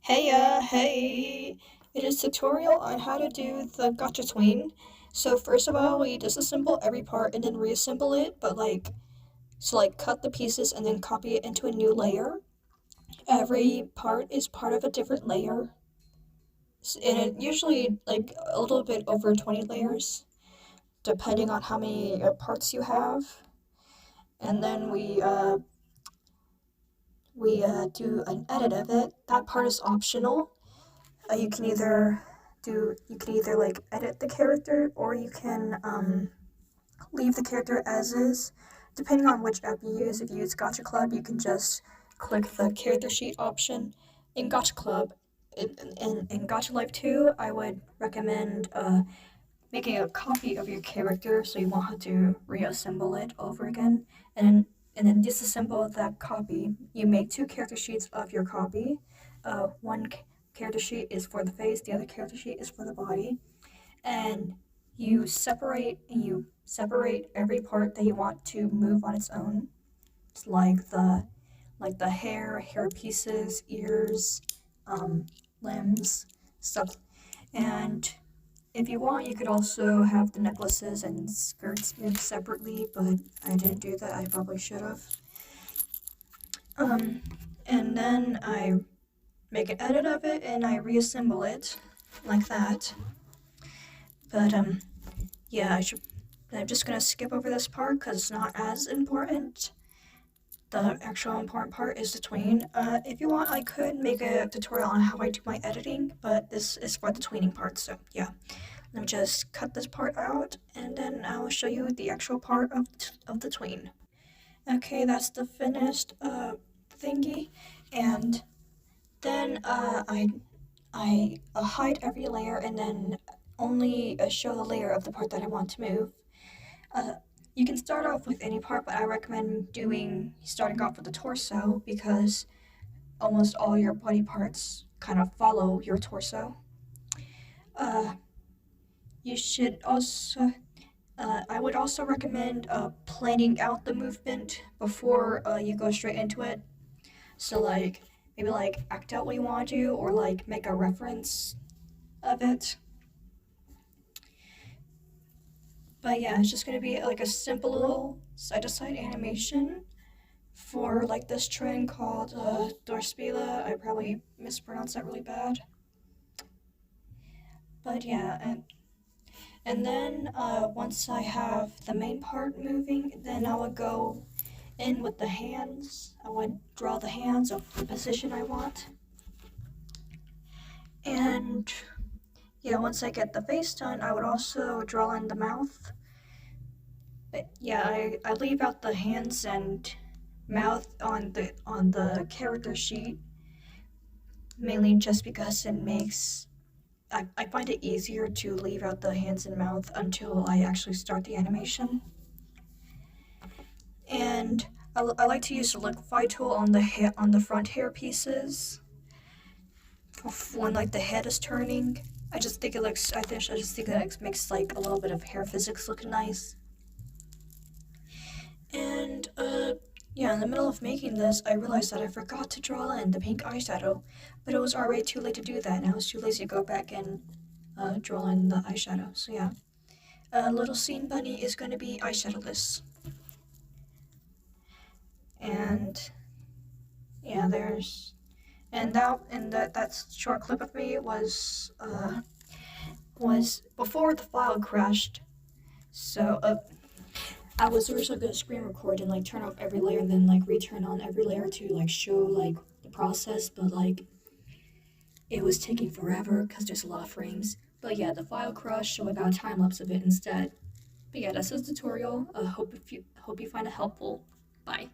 Hey, it is tutorial on how to do the gotcha tween. So first of all, we disassemble every part and then reassemble it, but cut the pieces and then copy it into a new layer. Every part is part of a different layer, and it usually like a little bit over 20 layers, depending on how many parts you have. And then we do an edit of it. That part is optional. You can either like edit the character, or you can leave the character as is, depending on which app you use. If you use Gacha Club, you can just click the character sheet option in Gacha Club. In Gacha Life 2, I would recommend making a copy of your character so you won't have to reassemble it over again, and then disassemble that copy. You make two character sheets of your copy. One character sheet is for the face, the other character sheet is for the body, and you separate every part that you want to move on its own. It's like the hair pieces, ears, limbs, stuff. And if you want, you could also have the necklaces and skirts moved separately, but I didn't do that. I probably should have. And then I make an edit of it and I reassemble it like that. But yeah, I'm just gonna skip over this part because it's not as important. The actual important part is the tween. If you want, I could make a tutorial on how I do my editing, but this is for the tweening part, so yeah. Let me just cut this part out, and then I will show you the actual part of the tween. Okay, that's the finished thingy, and then I hide every layer and then only show the layer of the part that I want to move. You can start off with any part, but I recommend starting off with the torso because almost all your body parts kind of follow your torso. You should also, I would also recommend planning out the movement before you go straight into it. So maybe act out what you want to do, or make a reference of it. But yeah, it's just gonna be like a simple little side-to-side animation for this trend called Dorspila. I probably mispronounced that really bad. But yeah, and then once I have the main part moving, then I would go in with the hands. I would draw the hands of the position I want. And yeah, once I get the face done, I would also draw in the mouth. But yeah, I leave out the hands and mouth on the character sheet, mainly just because I find it easier to leave out the hands and mouth until I actually start the animation. And I like to use the liquify tool on the front hair pieces when the head is turning. I just think that it makes a little bit of hair physics look nice. And yeah, in the middle of making this, I realized that I forgot to draw in the pink eyeshadow, but it was already too late to do that, and I was too lazy to go back and draw in the eyeshadow. So yeah, Little Scene Bunny is going to be eyeshadowless. And yeah, that short clip of me was before the file crashed. So I was originally gonna screen record and turn off every layer and then return on every layer to show the process, but it was taking forever because there's a lot of frames. But yeah, the file crashed, so I got a time lapse of it instead. But yeah, that's this tutorial. Hope you find it helpful. Bye.